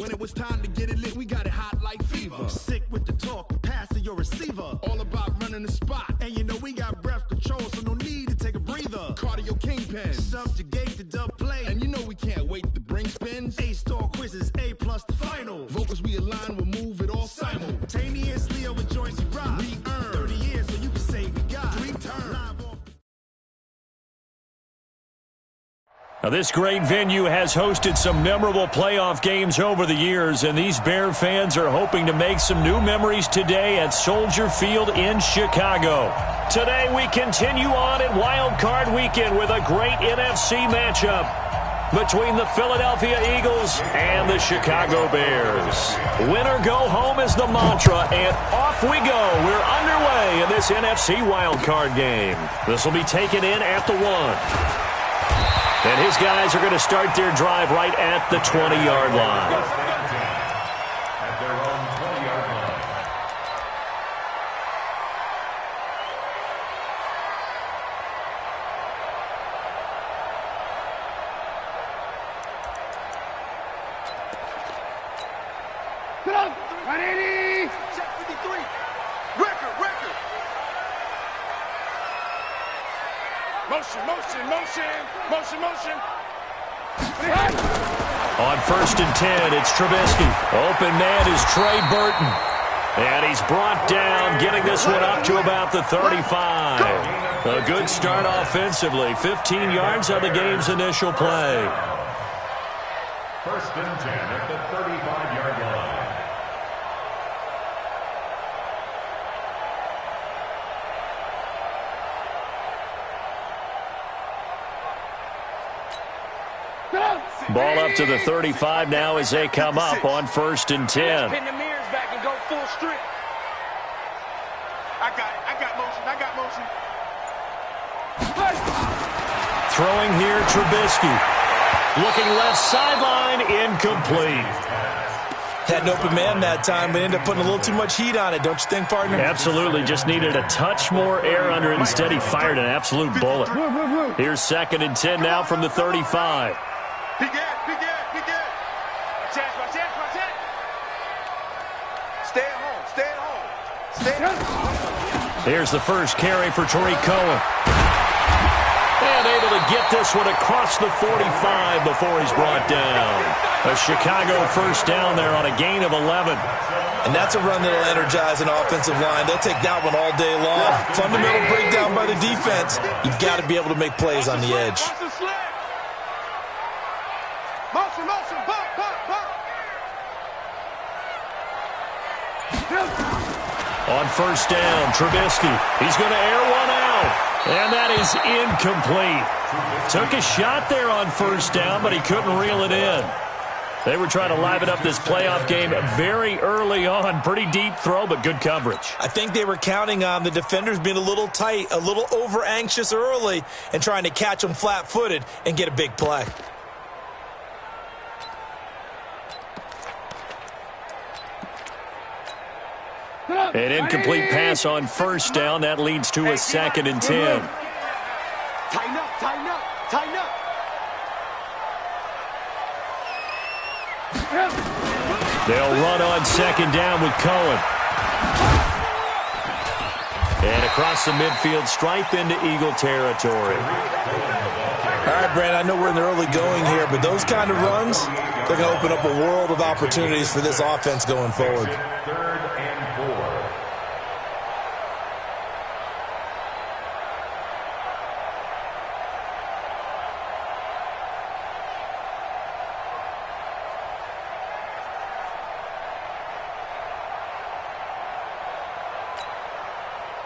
When it was time to get it lit, we got it hot like fever. I'm sick with the talk, pass to your receiver. All about running the spot. And you know we got breath control, so no need to take a breather. Cardio kingpin. Subjugate the dub play. And you know we can't wait to bring spins. A-star quizzes, A+ the final. Vocals we align, we'll move it all simultaneously over joints we rock. We earn 30 years so you can say we got. Dream turn. Now, this great venue has hosted some memorable playoff games over the years, and these Bear fans are hoping to make some new memories today at Soldier Field in Chicago. Today, we continue on in Wild Card Weekend with a great NFC matchup between the Philadelphia Eagles and the Chicago Bears. Win or go home is the mantra, and off we go. We're underway in this NFC Wild Card game. This will be taken in at the 1. And his guys are going to start their drive right at the 20-yard line. At their own 20-yard line. Get up! 180! Check 53. Record. Motion. On 1st and 10, it's Trubisky. Open man is Trey Burton. And he's brought down, getting this one up to about the 35. A good start offensively. 15 yards on the game's initial play. 1st and 10 at the 35-yard line. Ball up to the 35 now as they come up on 1st and 10. Pin the mirrors back and go full strip. I got motion. Throwing here, Trubisky. Looking left sideline, incomplete. Had an open man that time, but ended up putting a little too much heat on it, don't you think, partner? Absolutely. Just needed a touch more air under it. Instead, he fired an absolute bullet. Here's 2nd and 10 now from the 35. Big ass. Stay at home. Here's the first carry for Tariq Cohen. And able to get this one across the 45 before he's brought down. A Chicago first down there on a gain of 11. And that's a run that'll energize an offensive line. They'll take that one all day long. Fundamental breakdown by the defense. You've got to be able to make plays on the edge. Motion, bump. On 1st down, Trubisky. He's going to air one out. And that is incomplete. Took a shot there on 1st down, but he couldn't reel it in. They were trying to liven up this playoff game very early on. Pretty deep throw, but good coverage. I think they were counting on the defenders being a little tight, a little over-anxious early, and trying to catch them flat-footed and get a big play. An incomplete pass on 1st down. That leads to a 2nd and 10. Tighten up. They'll run on 2nd down with Cohen. And across the midfield, stripe into Eagle territory. All right, Brand, I know we're in the early going here, but those kind of runs, they're going to open up a world of opportunities for this offense going forward. 3rd and 4.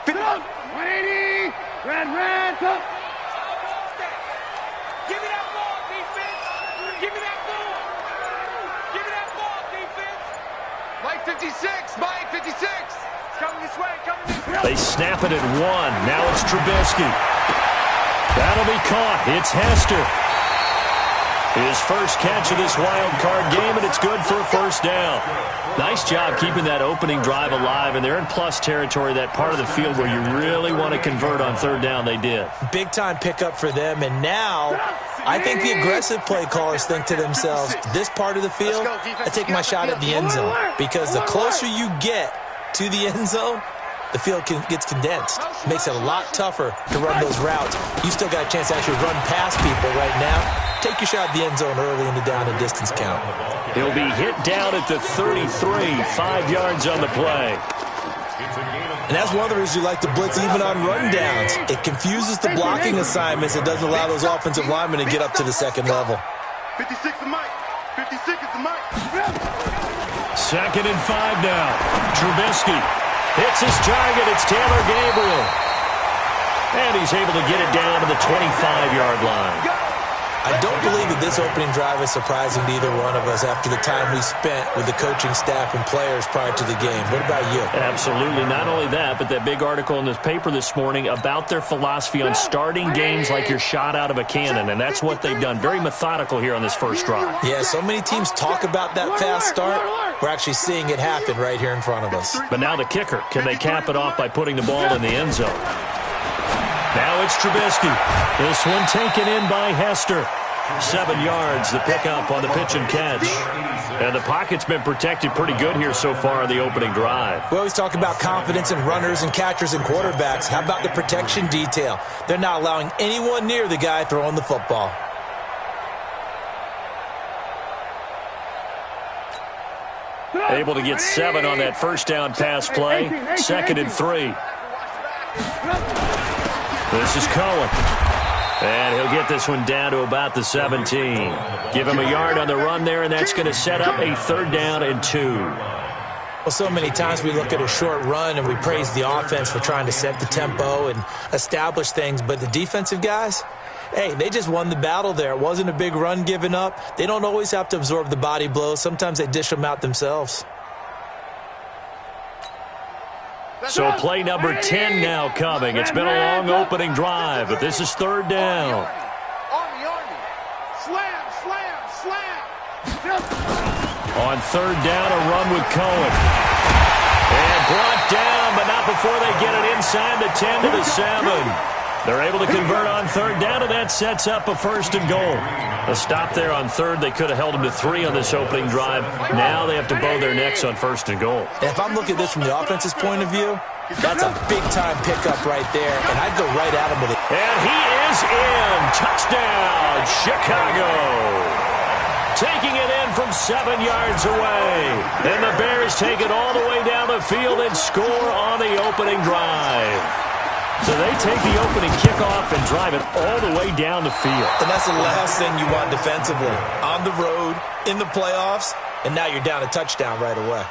Fit up. 180. Red, up. Give me that ball, defense. Give me that ball, defense. Mike 56. Coming this way. They snap it at 1. Now it's Trubisky. That'll be caught. It's Hester. His first catch of this wild card game, and it's good for a 1st down. Nice job keeping that opening drive alive, and they're in plus territory, that part of the field where you really want to convert on 3rd down. They did. Big-time pickup for them, and now I think the aggressive play callers think to themselves, this part of the field, I take my shot at the end zone. Because the closer you get to the end zone, the field gets condensed. Makes it a lot tougher to run those routes. You still got a chance to actually run past people right now. Take your shot at the end zone early in the down and distance count. He'll be hit down at the 33, 5 yards on the play. And that's one of the reasons you like to blitz even on run downs. It confuses the blocking assignments. It doesn't allow those offensive linemen to get up to the second level. 56 is Mike. 56 is the Mike. 2nd and 5 now. Trubisky hits his target. It's Taylor Gabriel. And he's able to get it down to the 25-yard line. I don't believe that this opening drive is surprising to either one of us after the time we spent with the coaching staff and players prior to the game. What about you? Absolutely. Not only that, but that big article in this paper this morning about their philosophy on starting games like you're shot out of a cannon, and that's what they've done. Very methodical here on this first drive. Yeah, so many teams talk about that fast start. We're actually seeing it happen right here in front of us. But now the kicker. Can they cap it off by putting the ball in the end zone? Now it's Trubisky. This one taken in by Hester. 7 yards, the pickup on the pitch and catch. And the pocket's been protected pretty good here so far in the opening drive. We always talk about confidence in runners and catchers and quarterbacks. How about the protection detail? They're not allowing anyone near the guy throwing the football. Able to get 7 on that first down pass play. 2nd and 3. This is Cohen. And he'll get this one down to about the 17. Give him a yard on the run there, and that's going to set up a 3rd down and 2. Well, so many times we look at a short run and we praise the offense for trying to set the tempo and establish things, but the defensive guys, hey, they just won the battle there. It wasn't a big run given up. They don't always have to absorb the body blows. Sometimes they dish them out themselves. So play number 10 now coming. It's been a long opening drive, but this is 3rd down. Army. Slam, slam, slam. On 3rd down, a run with Cohen. And brought down, but not before they get it inside the 10 to the 7. They're able to convert on 3rd down, and that sets up a 1st and goal. A stop there on 3rd. They could have held them to 3 on this opening drive. Now they have to bow their necks on 1st and goal. And if I'm looking at this from the offense's point of view, that's a big-time pickup right there, and I'd go right at him with it. And he is in. Touchdown, Chicago. Taking it in from 7 yards away. And the Bears take it all the way down the field and score on the opening drive. So they take the opening kickoff and drive it all the way down the field. And that's the last thing you want defensively. On the road, in the playoffs, and now you're down a touchdown right away.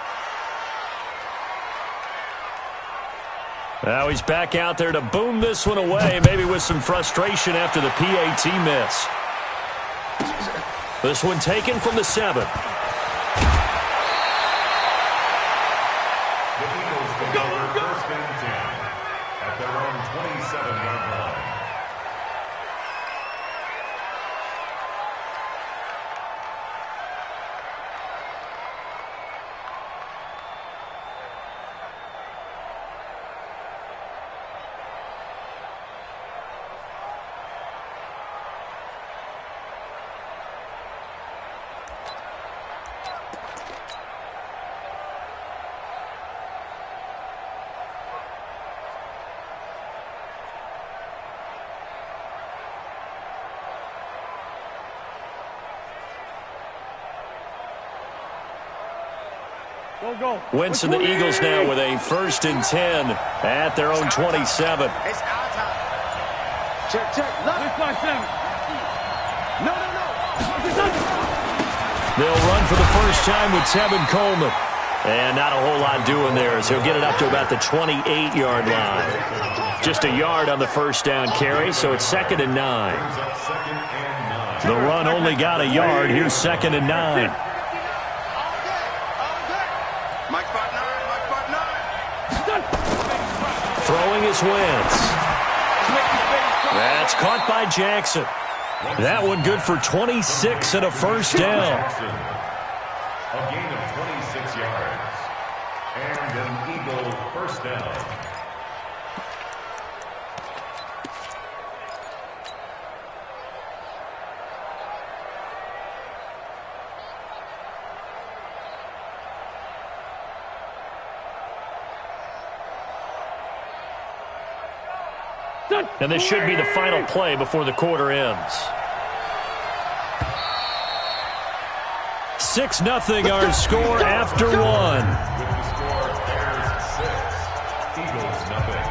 Now he's back out there to boom this one away, maybe with some frustration after the PAT miss. This one taken from the 7. The Eagles will go for 1st and 10 at their own 27-yard line. Wentz and the Eagles now with a 1st and 10 at their own 27. It's our time. Check. Look. No. They'll run for the first time with Tevin Coleman. And not a whole lot doing there as he'll get it up to about the 28-yard line. Just a yard on the first down carry, so it's 2nd and 9. The run only got a yard. Here's 2nd and 9. Throwing is Wentz. That's caught by Jackson. That one good for 26 and a first down. A gain of 26 yards. And an Eagle first down. And this should be the final play before the quarter ends. 6-0 our score after one. With the score, Bears 6, Eagles nothing.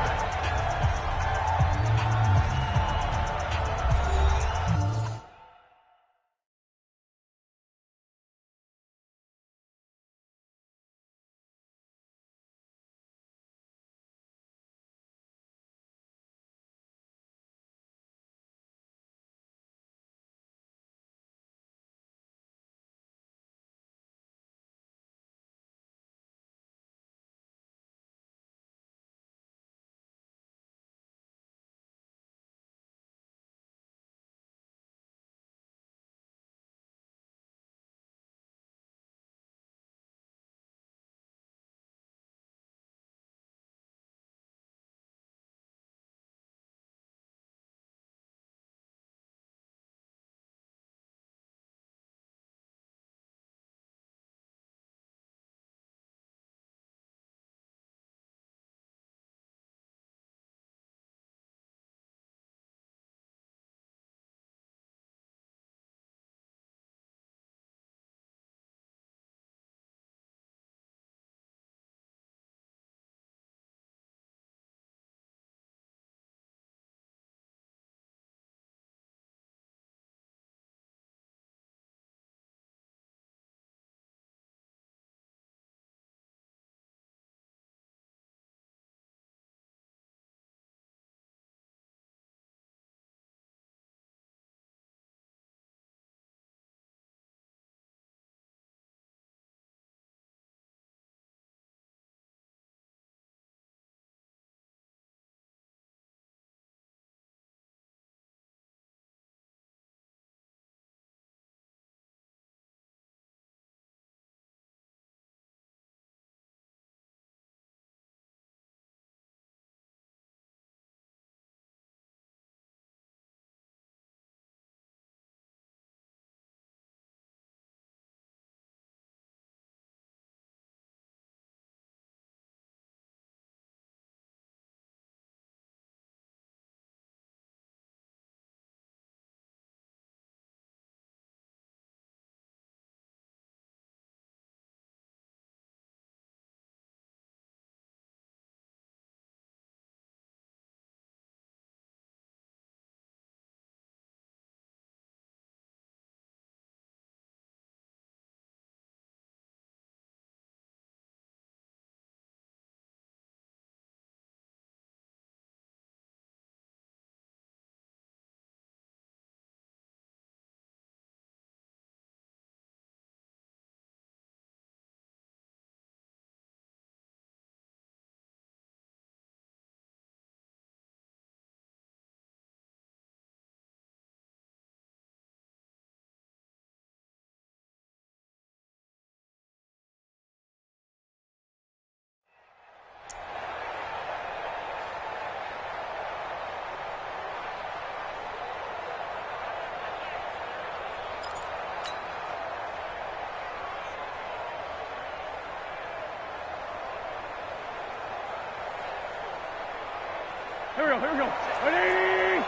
Here we go. Ready?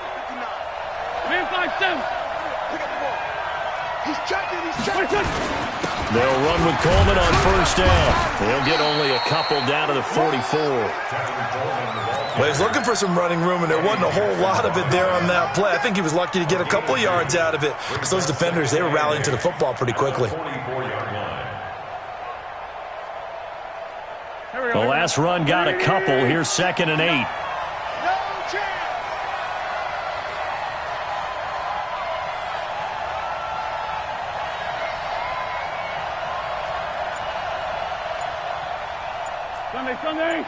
Man 5-7. Pick up the ball. He's checking. They'll run with Coleman on first down. They'll get only a couple down to the 44. Well, he's looking for some running room, and there wasn't a whole lot of it there on that play. I think he was lucky to get a couple of yards out of it, because those defenders, they were rallying to the football pretty quickly. The last run got a couple. Here's 2nd and 8. Sunday.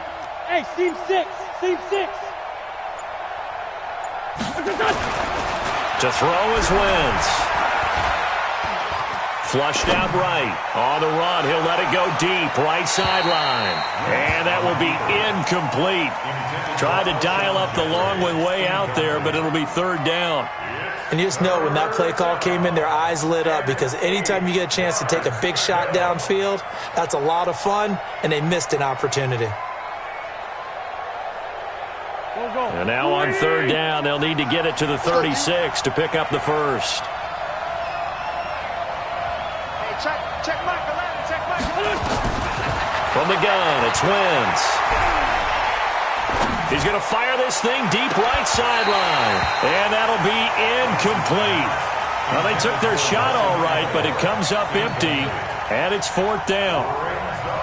Hey, seam 6. To throw his wins. Flushed out right. On the run, he'll let it go deep. Right sideline. And that will be incomplete. Tried to dial up the long one way out there, but it'll be 3rd down. And you just know when that play call came in, their eyes lit up, because anytime you get a chance to take a big shot downfield, that's a lot of fun, and they missed an opportunity. And now on third down, they'll need to get it to the 36 to pick up the first. Hey, check Michael. Check Michael. From the gun, it's Wentz. He's going to fire this thing deep right sideline. And that'll be incomplete. Well, they took their shot all right, but it comes up empty, and it's fourth down.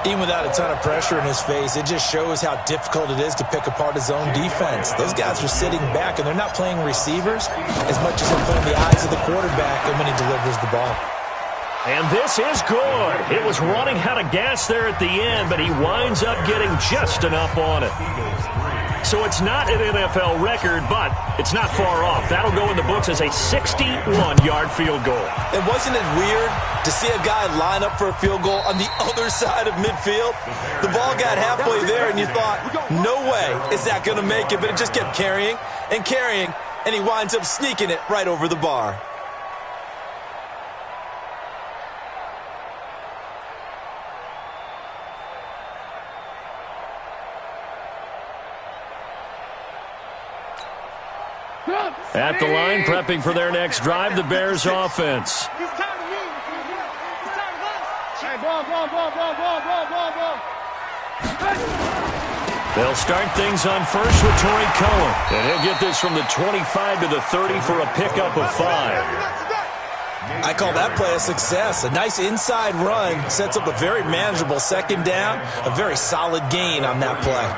Even without a ton of pressure in his face, it just shows how difficult it is to pick apart his own defense. Those guys are sitting back, and they're not playing receivers as much as they're playing the eyes of the quarterback and when he delivers the ball. And this is good. It was running out of gas there at the end, but he winds up getting just enough on it. So it's not an NFL record, but it's not far off. That'll go in the books as a 61-yard field goal. And wasn't it weird to see a guy line up for a field goal on the other side of midfield? The ball got halfway there, and you thought, no way is that going to make it, but it just kept carrying, and he winds up sneaking it right over the bar. At the line, prepping for their next drive, the Bears offense. He's tired of me. He's tired of us. Hey, ball. They'll start things on first with Torrey Cohen. And he'll get this from the 25 to the 30 for a pickup of 5. I call that play a success. A nice inside run sets up a very manageable second down, a very solid gain on that play.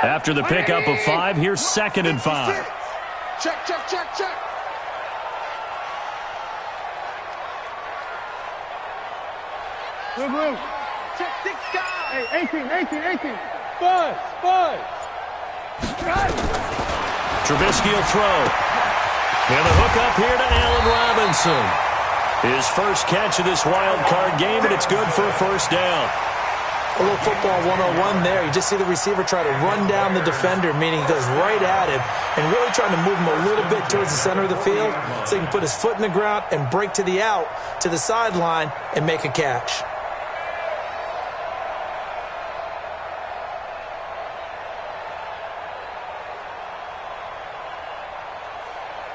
After the pickup of 5, here's 2nd and 5. Check. Blue. Check 6 guys. Hey, 18. Buzz. Trubisky will throw. And the hook up here to Allen Robinson. His first catch of this wild card game, and it's good for a first down. A little football 101 there. You just see the receiver try to run down the defender, meaning he goes right at him and really trying to move him a little bit towards the center of the field so he can put his foot in the ground and break to the out, to the sideline, and make a catch.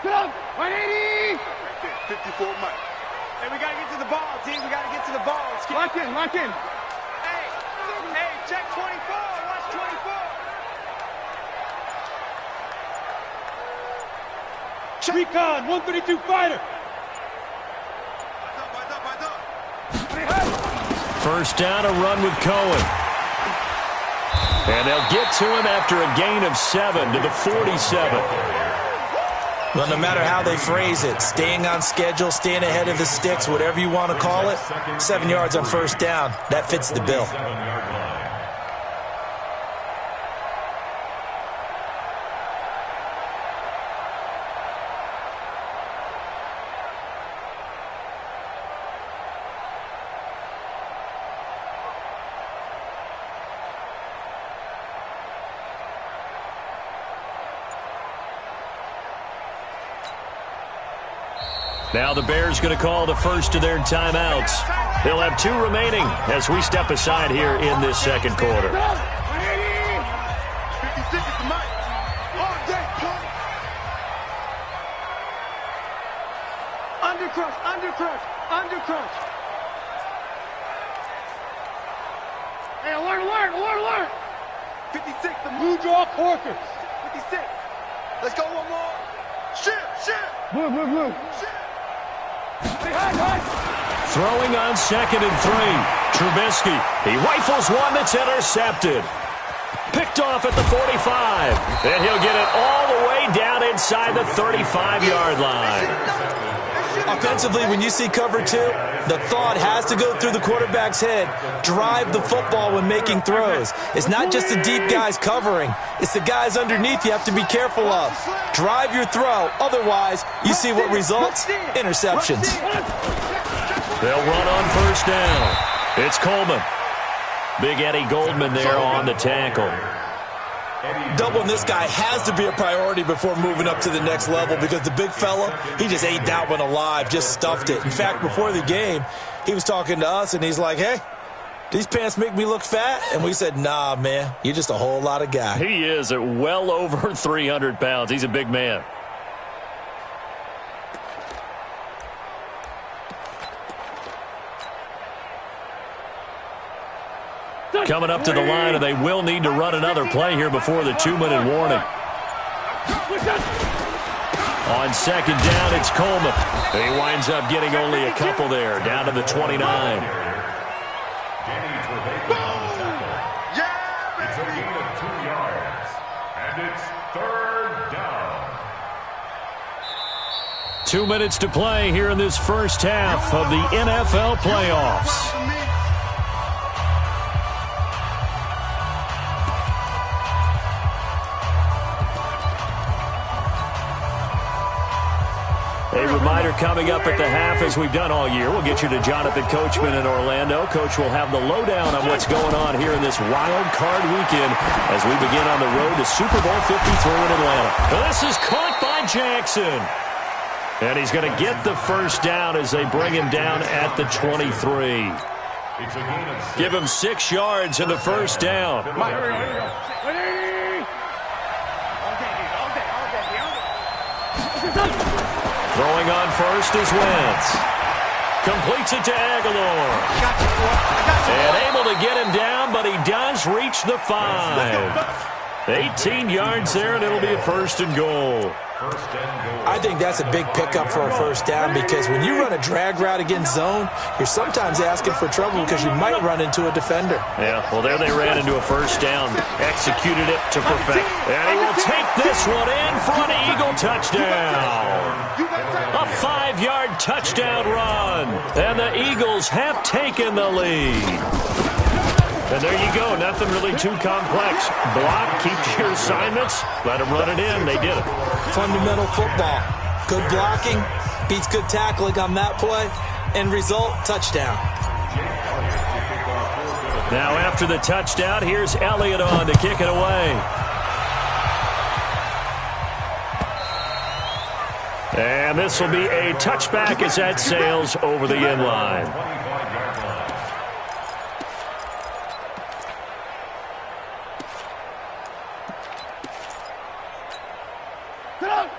Get up, 180. 54 Mike. Hey, we got to get to the ball, team. We got to get to the ball. Lock in. Hey, check 24. Watch 24. Recon, 132 fighter. First down, a run with Cohen. And they'll get to him after a gain of 7 to the 47. Well, no matter how they phrase it, staying on schedule, staying ahead of the sticks, whatever you want to call it, 7 yards on first down, that fits the bill. Now the Bears going to call the first of their timeouts. They'll have 2 remaining as we step aside here in this second quarter. 56 is the mic. All day, punk. Undercrush. Hey, alert. 56, the Blue draw Corkers. 56. Let's go one more. Shit. Blue. Shit. Throwing on 2nd and 3. Trubisky. He rifles one that's intercepted. Picked off at the 45. And he'll get it all the way down inside the 35-yard line. Offensively, when you see cover 2, the thought has to go through the quarterback's head. Drive the football when making throws. It's not just the deep guys covering. It's the guys underneath you have to be careful of. Drive your throw. Otherwise, you see what results? Interceptions. They'll run on first down. It's Coleman. Big Eddie Goldman there on the tackle. Doubling this guy has to be a priority before moving up to the next level because the big fella, he just ate that one alive, just stuffed it. In fact, before the game, he was talking to us, and he's like, hey, these pants make me look fat? And we said, nah, man, you're just a whole lot of guy. He is at well over 300 pounds. He's a big man. Coming up to the line, and they will need to run another play here before the 2-minute warning. On second down, it's Coleman. He winds up getting only a couple there, down to the 29. It's a gain of 2 yards, and it's 3rd down. 2 minutes to play here in this first half of the NFL playoffs. A reminder coming up at the half, as we've done all year. We'll get you to Jonathan Coachman in Orlando. Coach will have the lowdown on what's going on here in this wild card weekend as we begin on the road to Super Bowl 53 in Atlanta. This is caught by Jackson. And he's going to get the first down as they bring him down at the 23. Give him 6 yards in the first down. Throwing on first is Wentz. Completes it to Aguilar. And able to get him down, but he does reach the 5. 18 yards there, and it'll be a 1st and goal. I think that's a big pickup for a first down because when you run a drag route against zone, you're sometimes asking for trouble because you might run into a defender. Yeah, well, there they ran into a first down. Executed it to perfect. And he will take this one in for an Eagle touchdown. A 5-yard touchdown run. And the Eagles have taken the lead. And there you go. Nothing really too complex. Block, keep your assignments, let them run it in. They did it. Fundamental football. Good blocking beats good tackling on that play. End result, touchdown. Now after the touchdown, here's Elliott on to kick it away. And this will be a touchback as that sails over the end line.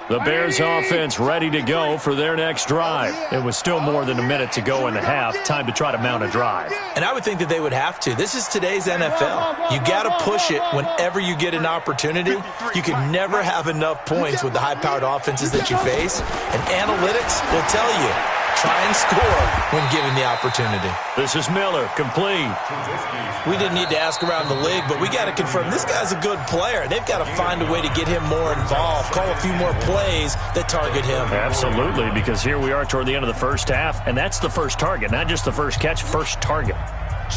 The Bears offense ready to go for their next drive. It was still more than a minute to go in the half. Time to try to mount a drive. And I would think that they would have to. This is today's NFL. You got to push it whenever you get an opportunity. You can never have enough points with the high-powered offenses that you face. And analytics will tell you, try and score when given the opportunity. This is Miller, complete. We didn't need to ask around the league, but we got to confirm this guy's a good player. They've got to find a way to get him more involved, call a few more plays that target him. Absolutely, because here we are toward the end of the first half, and that's the first target, not just the first catch, first target.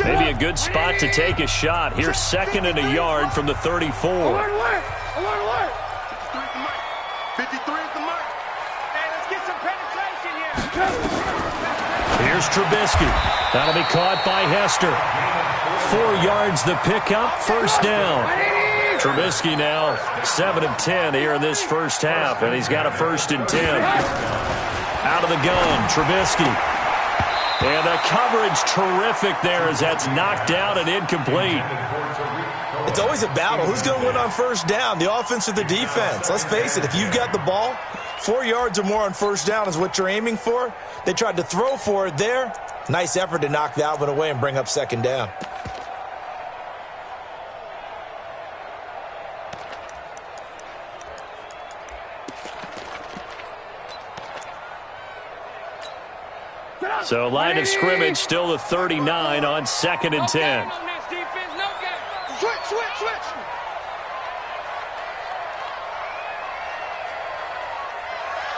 Maybe a good spot to take a shot. Here's 2nd and a yard from the 34. Alert! 53 at the mark. Hey, let's get some penetration here. Here's Trubisky. That'll be caught by Hester. 4 yards the pickup, first down. Trubisky now 7 of 10 here in this first half, and he's got a 1st and 10. Out of the gun, Trubisky. And the coverage terrific there as that's knocked down and incomplete. It's always a battle. Who's going to win on first down, the offense or the defense? Let's face it, if you've got the ball, 4 yards or more on first down is what you're aiming for. They tried to throw for it there. Nice effort to knock that one away and bring up 2nd down. So line of scrimmage still the 39 on 2nd and 10. Switch.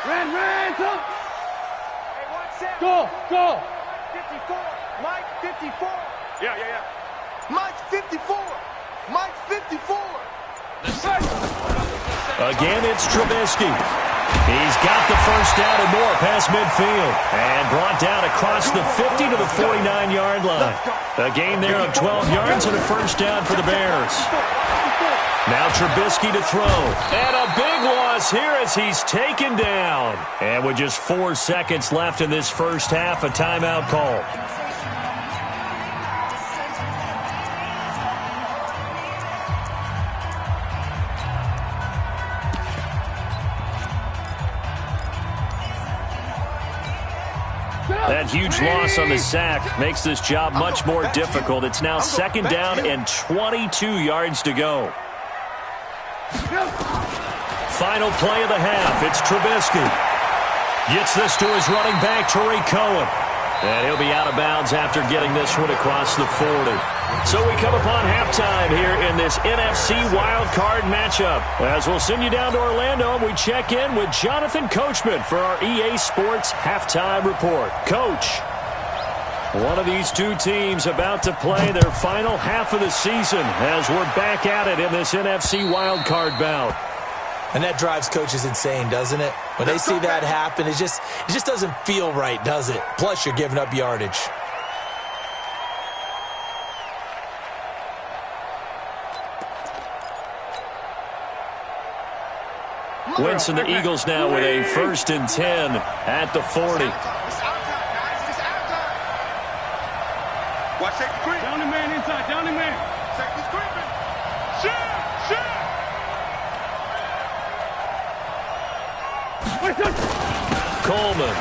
Ran, come. Hey, 1-7. Go. 54. Mike, 54. Yeah. Mike, 54. Mike, 54. Again, it's Trubisky. He's got the first down and more past midfield. And brought down across the 50 to the 49-yard line. A gain there of 12 yards and a first down for the Bears. Now Trubisky to throw. And a big loss here as he's taken down. And with just 4 seconds left in this first half, a timeout call. That huge loss on the sack makes this job much more difficult. It's now second down and 22 yards to go. Final play of the half. It's Trubisky. Gets this to his running back, Tariq Cohen. And he'll be out of bounds after getting this one across the 40. So we come upon halftime here in this NFC wildcard matchup. As we'll send you down to Orlando, and we check in with Jonathan Coachman for our EA Sports Halftime Report. Coach, one of these two teams about to play their final half of the season as we're back at it in this NFC wildcard bout. And that drives coaches insane, doesn't it? When they see that happen, it just doesn't feel right, does it? Plus, you're giving up yardage. Wentz and the Eagles now with a 1st and 10 at the 40. Watch that creep. Down the man inside. Down the man. Safety's creeping. Shoot! Coleman.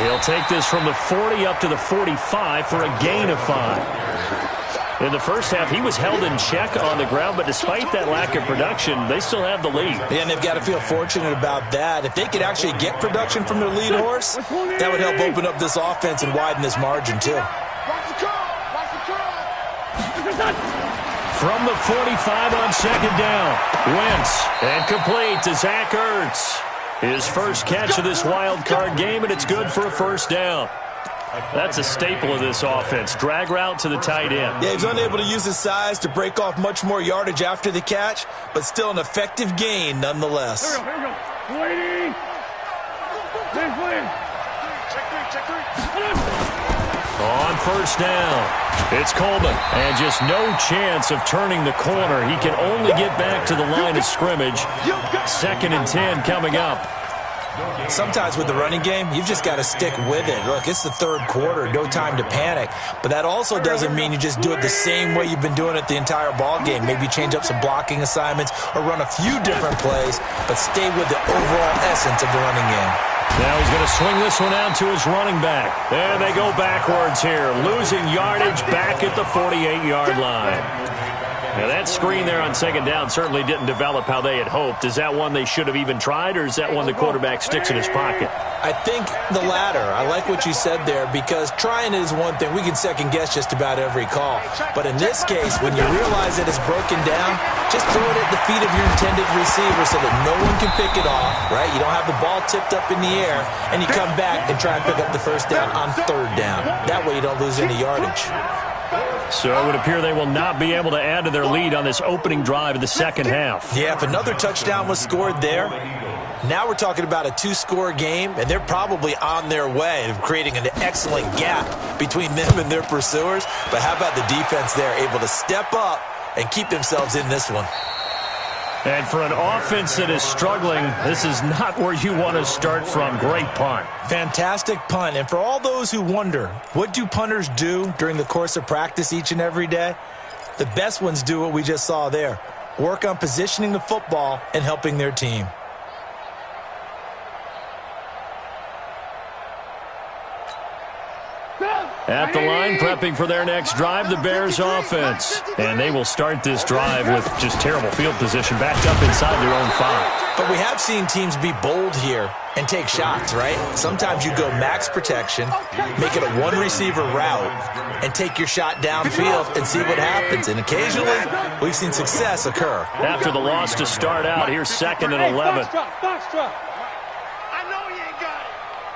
He'll take this from the 40 up to the 45 for a gain of 5. In the first half, he was held in check on the ground, but despite that lack of production, they still have the lead. Yeah, and they've got to feel fortunate about that. If they could actually get production from their lead horse, that would help open up this offense and widen this margin, too. Watch the curl. Watch the curl. From the 45 on second down, Wentz, and complete to Zach Ertz. His first catch of this wild card game, and it's good for a first down. That's a staple of this offense. Drag route to the tight end. Yeah, he's unable to use his size to break off much more yardage after the catch, but still an effective gain nonetheless. Here we go. Waiting. Check three. On first down, it's Coleman, and just no chance of turning the corner. He can only get back to the line of scrimmage. 2nd and 10 coming up. Sometimes with the running game, you've just got to stick with it. Look, it's the 3rd quarter, no time to panic. But that also doesn't mean you just do it the same way you've been doing it the entire ball game. Maybe change up some blocking assignments or run a few different plays, but stay with the overall essence of the running game. Now he's going to swing this one out to his running back. There they go backwards here, losing yardage back at the 48-yard line. Now that screen there on second down certainly didn't develop how they had hoped. Is that one they should have even tried, or is that one the quarterback sticks in his pocket? I think the latter. I like what you said there, because trying is one thing. We can second-guess just about every call. But in this case, when you realize that it's broken down, just throw it at the feet of your intended receiver so that no one can pick it off, right? You don't have the ball tipped up in the air, and you come back and try and pick up the first down on 3rd down. That way you don't lose any yardage. So it would appear they will not be able to add to their lead on this opening drive of the second half. Yeah, if another touchdown was scored there, now we're talking about a 2-score game, and they're probably on their way of creating an excellent gap between them and their pursuers. But how about the defense there, able to step up and keep themselves in this one? And for an offense that is struggling, this is not where you want to start from. Great punt. Fantastic punt. And for all those who wonder, what do punters do during the course of practice each and every day? The best ones do what we just saw there. Work on positioning the football and helping their team. At the line, prepping for their next drive, the Bears offense. And they will start this drive with just terrible field position, backed up inside their own 5. But we have seen teams be bold here and take shots, right? Sometimes you go max protection, make it a 1-receiver route, and take your shot downfield and see what happens. And occasionally, we've seen success occur. After the loss to start out, here's 2nd and 11. Box drop. I know he ain't got it.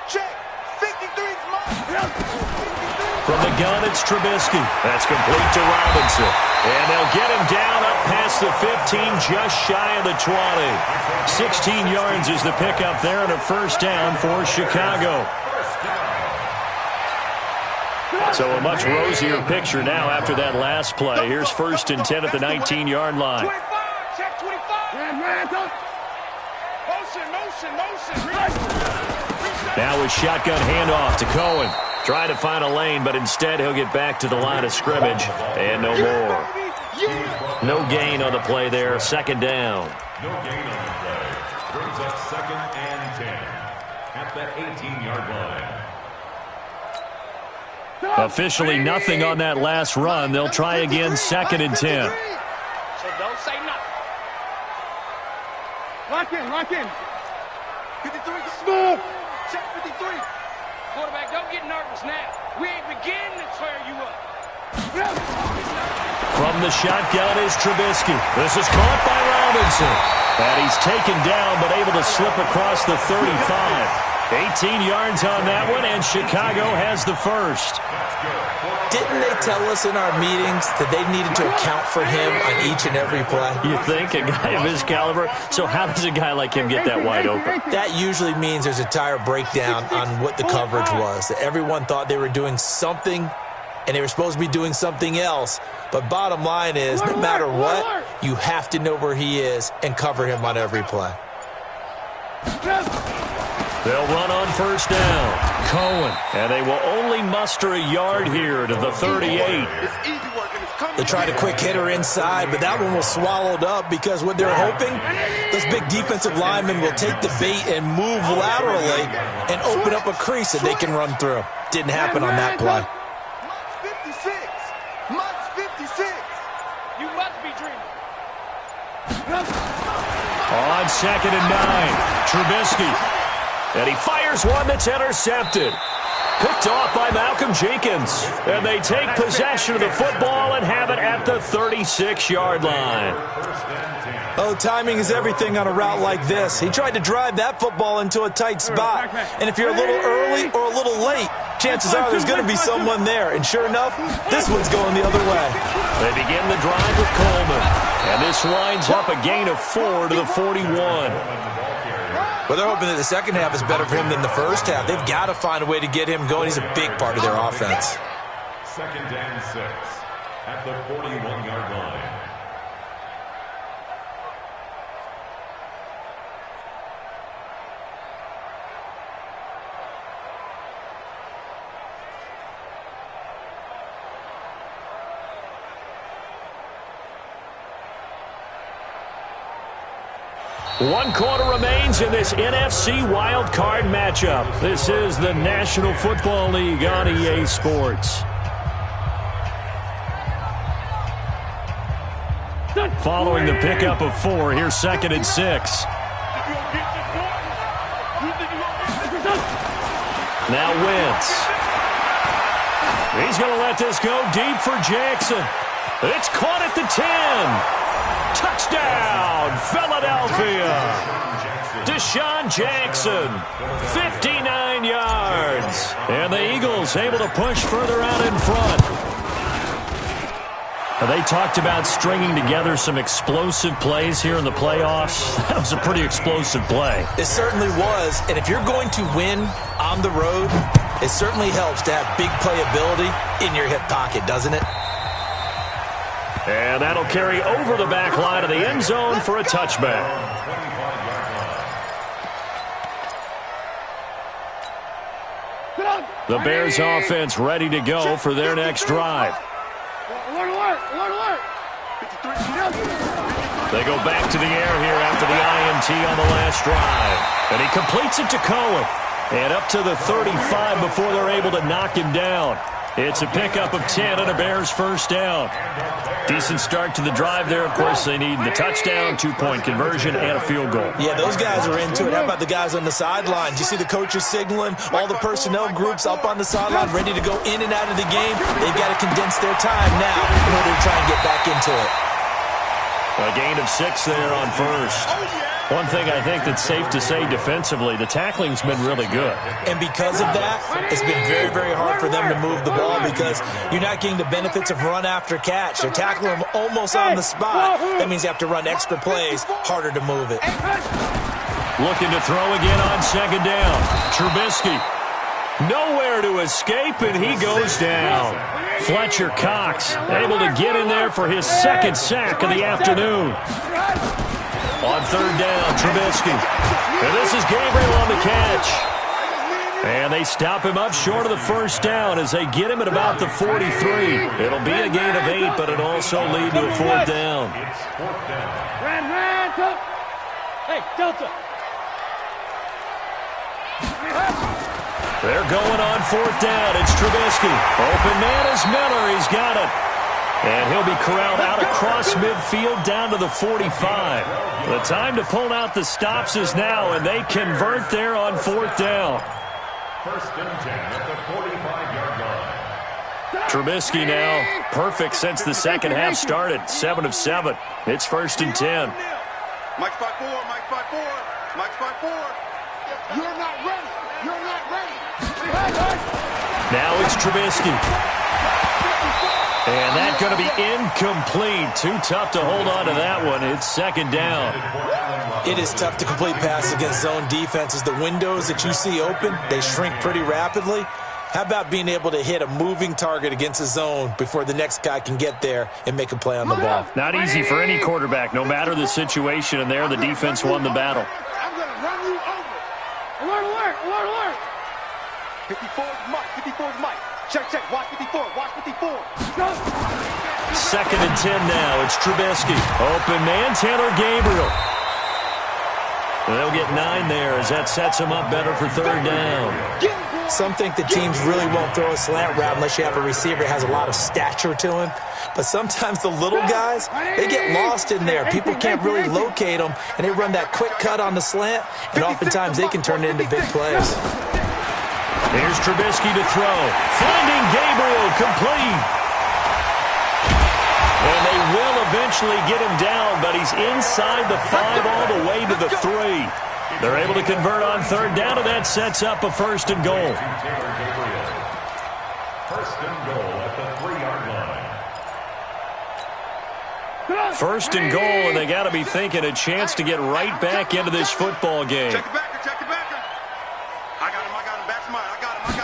Check. 53's mine. 53. From the gun, it's Trubisky. That's complete to Robinson. And they'll get him down up past the 15, just shy of the 20. 16 yards is the pickup there and a first down for Chicago. So a much rosier picture now after that last play. Here's 1st and 10 at the 19-yard line. 25, check 25. Motion. Now with shotgun handoff to Cohen. Trying to find a lane, but instead he'll get back to the line of scrimmage. And no more. No gain on the play there. 2nd down. No gain on the play. Brings up 2nd and 10 at that 18-yard line. Officially nothing on that last run. They'll try again 2nd and 10. So don't say nothing. Lock in. 53, smooth. Check 53. Quarterback, don't get nervous now. We ain't beginning to tear you up. From the shotgun is Trubisky. This is caught by Robinson. And he's taken down, but able to slip across the 35. 18 yards on that one, and Chicago has the first. Didn't they tell us in our meetings that they needed to account for him on each and every play? You think? A guy of his caliber? So how does a guy like him get that wide open? That usually means there's a tire breakdown on what the coverage was. That everyone thought they were doing something, and they were supposed to be doing something else. But bottom line is, no matter what, you have to know where he is and cover him on every play. They'll run on 1st down. Cohen. And they will only muster a yard here to the 38. They tried a quick hitter inside, but that one was swallowed up because what they're hoping, those big defensive linemen will take the bait and move laterally and open up a crease that they can run through. Didn't happen on that play. Months 56. You must be dreaming. On 2nd and 9, Trubisky. And he fires one that's intercepted. Picked off by Malcolm Jenkins. And they take possession of the football and have it at the 36-yard line. Oh, timing is everything on a route like this. He tried to drive that football into a tight spot. And if you're a little early or a little late, chances are there's going to be someone there. And sure enough, this one's going the other way. They begin the drive with Coleman. And this winds up a gain of 4 to the 41. Well, they're hoping that the second half is better for him than the first half. They've got to find a way to get him going. He's a big part of their offense. 2nd and 6 at the 41-yard line. One quarter remains in this NFC Wild Card matchup. This is the National Football League on EA Sports. Following the pickup of 4, here's 2nd and 6. Now Wentz. He's going to let this go deep for Jackson. It's caught at the 10. Touchdown, Philadelphia. Deshaun Jackson, 59 yards. And the Eagles able to push further out in front. They talked about stringing together some explosive plays here in the playoffs. That was a pretty explosive play. It certainly was. And if you're going to win on the road, it certainly helps to have big playability in your hip pocket, doesn't it? And that'll carry over the back line of the end zone for a touchback. The Bears offense ready to go for their next drive. They go back to the air here after the INT on the last drive. And he completes it to Cohen. And up to the 35 before they're able to knock him down. It's a pickup of 10 and a Bears first down. Decent start to the drive there. Of course, they need the touchdown, 2-point conversion, and a field goal. Yeah, those guys are into it. How about the guys on the sidelines? You see the coaches signaling, all the personnel groups up on the sideline ready to go in and out of the game. They've got to condense their time now in order to try and get back into it. A gain of 6 there on first. One thing I think that's safe to say defensively, the tackling's been really good. And because of that, it's been very, very hard for them to move the ball because you're not getting the benefits of run after catch. They're tackling them almost on the spot. That means you have to run extra plays, harder to move it. Looking to throw again on second down. Trubisky. Nowhere to escape, and he goes down. Fletcher Cox able to get in there for his second sack of the afternoon. On third down, Trubisky. And this is Gabriel on the catch. And they stop him up short of the first down as they get him at about the 43. It'll be a gain of 8, but it'll also lead to a fourth down. Hey, Delta. They're going on fourth down. It's Trubisky. Open man is Miller. He's got it. And he'll be corralled out across midfield down to the 45. The time to pull out the stops is now, and they convert there on fourth down. First and 10 at the 45-yard line. Trubisky now perfect since the second half started. 7 of 7. It's first and 10. Mike's 5-4, Mike's 5-4, Mike's 5-4. You're not ready. You're not ready. Now it's Trubisky. And that's going to be incomplete. Too tough to hold on to that one. It's second down. It is tough to complete passes against zone defenses. The windows that you see open, they shrink pretty rapidly. How about being able to hit a moving target against a zone before the next guy can get there and make a play on the ball? Not easy for any quarterback, no matter the situation. And there, the defense won the battle. I'm going to run you over. Alert, alert, alert, alert. 54 is Mike. 54 is Mike. Check, check. Watch 54. Watch 54. Second and 10 now. It's Trubisky. Open man, Taylor Gabriel. And they'll get 9 there as that sets them up better for third down. Some think the teams really won't throw a slant route unless you have a receiver that has a lot of stature to him. But sometimes the little guys, they get lost in there. People can't really locate them, and they run that quick cut on the slant, and oftentimes they can turn it into big plays. Here's Trubisky to throw. Finding Gabriel complete. And they will eventually get him down, but he's inside the 5 all the way to the 3. They're able to convert on third down, and that sets up a first and goal. First and goal at the 3-yard line. First and goal, and they got to be thinking a chance to get right back into this football game. Check it back. Check it back. I got him. Back's mine. I got him.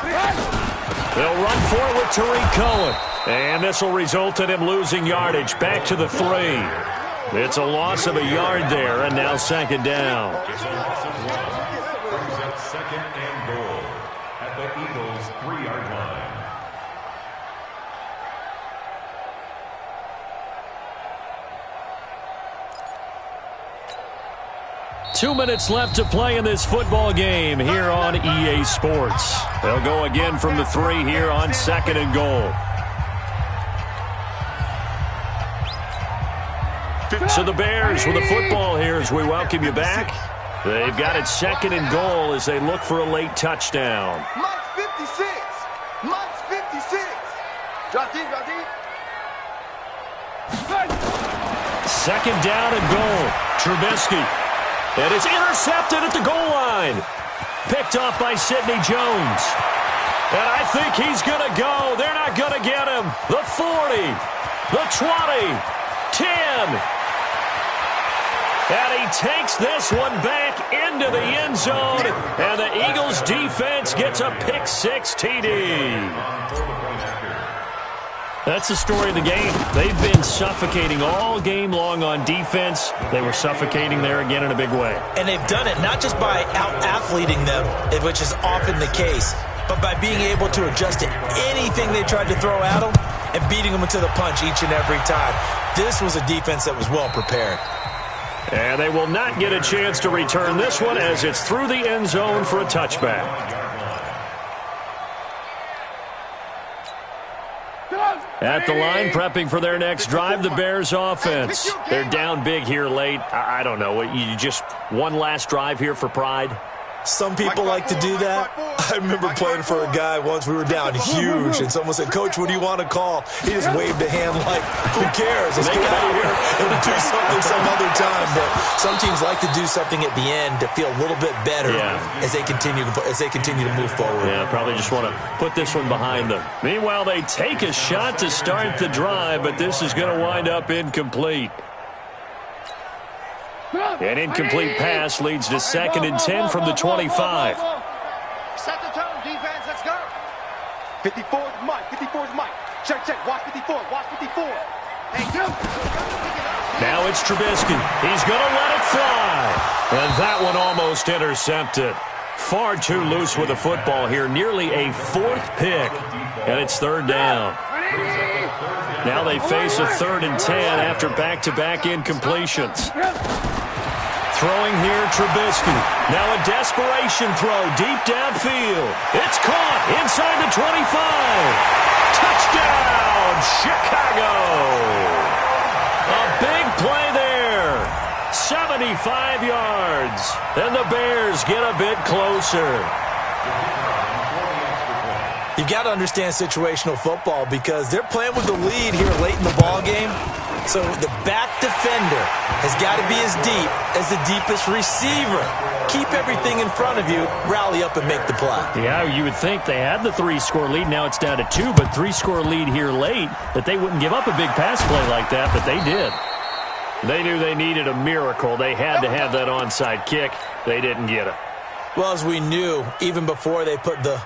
They'll run for it with Tariq Cohen. And this will result in him losing yardage back to the 3. It's a loss of a yard there, and now second down. It's a loss of 1. Brings up second and goal at the Eagles' 3-yard line. Two minutes left to play in this football game here on EA Sports. They'll go again from the 3 here on second and goal. So the Bears with the football here as we welcome you back. They've got it second and goal as they look for a late touchdown. Mike's 56. Mike's 56. Drop deep, drop deep. Second down and goal. Trubisky. And it's intercepted at the goal line. Picked off by Sidney Jones. And I think he's going to go. They're not going to get him. The 40. The 20. 10. And he takes this one back into the end zone. And the Eagles defense gets a pick-6 TD. That's the story of the game. They've been suffocating all game long on defense. They were suffocating there again in a big way. And they've done it not just by out-athleting them, which is often the case, but by being able to adjust to anything they tried to throw at them and beating them to the punch each and every time. This was a defense that was well prepared. And they will not get a chance to return this one as it's through the end zone for a touchback. At the line, prepping for their next drive, the Bears offense. They're down big here late. I don't know. You just one last drive here for pride? Some people like to do that. I remember playing for a guy once. We were down huge, and someone said, "Coach, what do you want to call?" He just waved a hand like, "Who cares? Let's get out of here and do something some other time." But some teams like to do something at the end to feel a little bit better as they continue to move forward. Yeah, probably just want to put this one behind them. Meanwhile, they take a shot to start the drive, but this is going to wind up incomplete. An incomplete pass leads to 2nd and 10 from the 25. Set the tone, defense. Let's go. 54 is Mike. 54 is Mike. Check, check. Watch 54. Watch 54. Hey, now it's Trubisky. He's going to let it fly. And that one almost intercepted. Far too loose with the football here. Nearly a 4th pick. And it's 3rd down. Now they face a 3rd and 10 after back-to-back incompletions. Throwing here, Trubisky. Now a desperation throw deep downfield. It's caught inside the 25. Touchdown, Chicago. A big play there. 75 yards. And the Bears get a bit closer. You've got to understand situational football because they're playing with the lead here late in the ball game. So the back defender has got to be as deep as the deepest receiver. Keep everything in front of you, rally up and make the play. Yeah, you would think they had the 3-score lead. Now it's down to 2, but 3-score lead here late, that they wouldn't give up a big pass play like that, but they did. They knew they needed a miracle. They had to have that onside kick. They didn't get it. Well, as we knew, even before they put the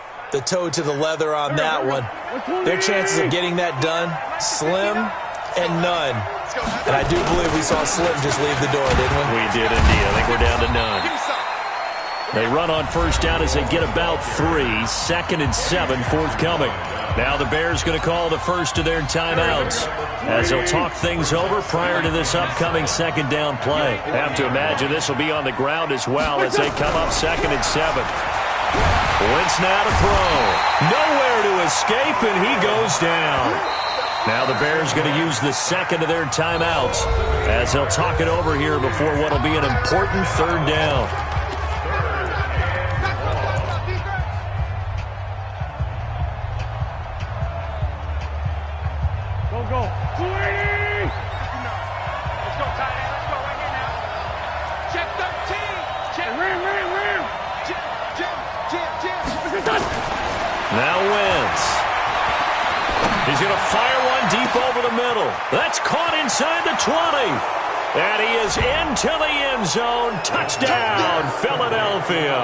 toe to the leather on that one, their chances of getting that done, slim and none. And I do believe we saw Slim just leave the door, didn't we? We did indeed. I think we're down to none. They run on 1st down as they get about 3. 2nd and 7 forthcoming. Now the Bears going to call the first of their timeouts as they'll talk things over prior to this upcoming 2nd down play. Have to imagine this will be on the ground as well as they come up 2nd and 7. Wentz now to throw. Nowhere to escape, and he goes down. Now the Bears going to use the 2nd of their timeouts as they'll talk it over here before what will be an important 3rd down. Go. 280! Let's go, tight end. Let's go right here now. Check 13. Check. Ram. Jim. Now Wentz. He's going to fire one deep over the middle. That's caught inside the 20. And he is into the end zone. Touchdown, Philadelphia.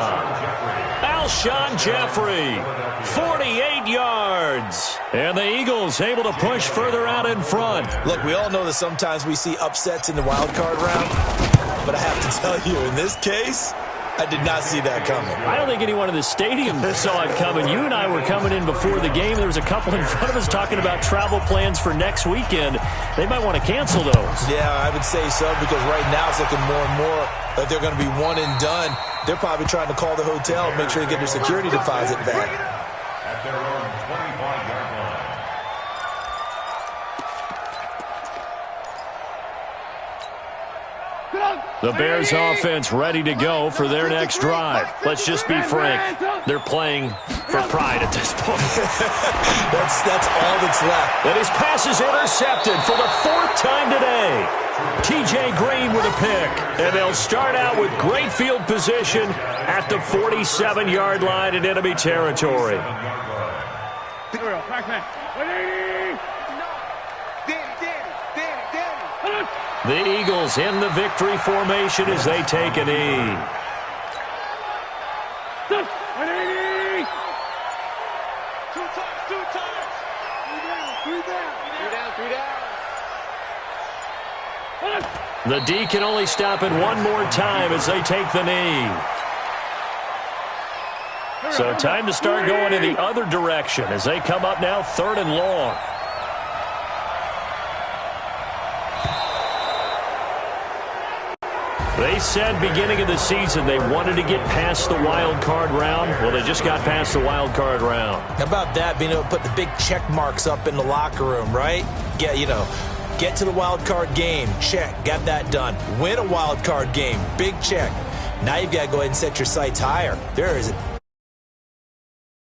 Alshon Jeffrey, 48 yards. And the Eagles able to push further out in front. Look, we all know that sometimes we see upsets in the wild card round. But I have to tell you, in this case, I did not see that coming. I don't think anyone in the stadium saw it coming. You and I were coming in before the game. There was a couple in front of us talking about travel plans for next weekend. They might want to cancel those. Yeah, I would say so because right now it's looking more and more like they're going to be one and done. They're probably trying to call the hotel and make sure they get their security deposit back. At their own 25-yard line. The Bears offense ready to go for their next drive. Let's just be frank. They're playing for pride at this point. That's all that's left. And his pass is intercepted for the 4th time today. TJ Green with a pick. And they'll start out with great field position at the 47-yard line in enemy territory. The Eagles in the victory formation as they take a knee. Two times. Three down. The D can only stop it one more time as they take the knee. So time to start going in the other direction as they come up now 3rd and long. They said beginning of the season they wanted to get past the wild card round. Well, they just got past the wild card round. How about that, being able to put the big check marks up in the locker room, right? Get to the wild card game, check, got that done. Win a wild card game, big check. Now you've got to go ahead and set your sights higher. There is a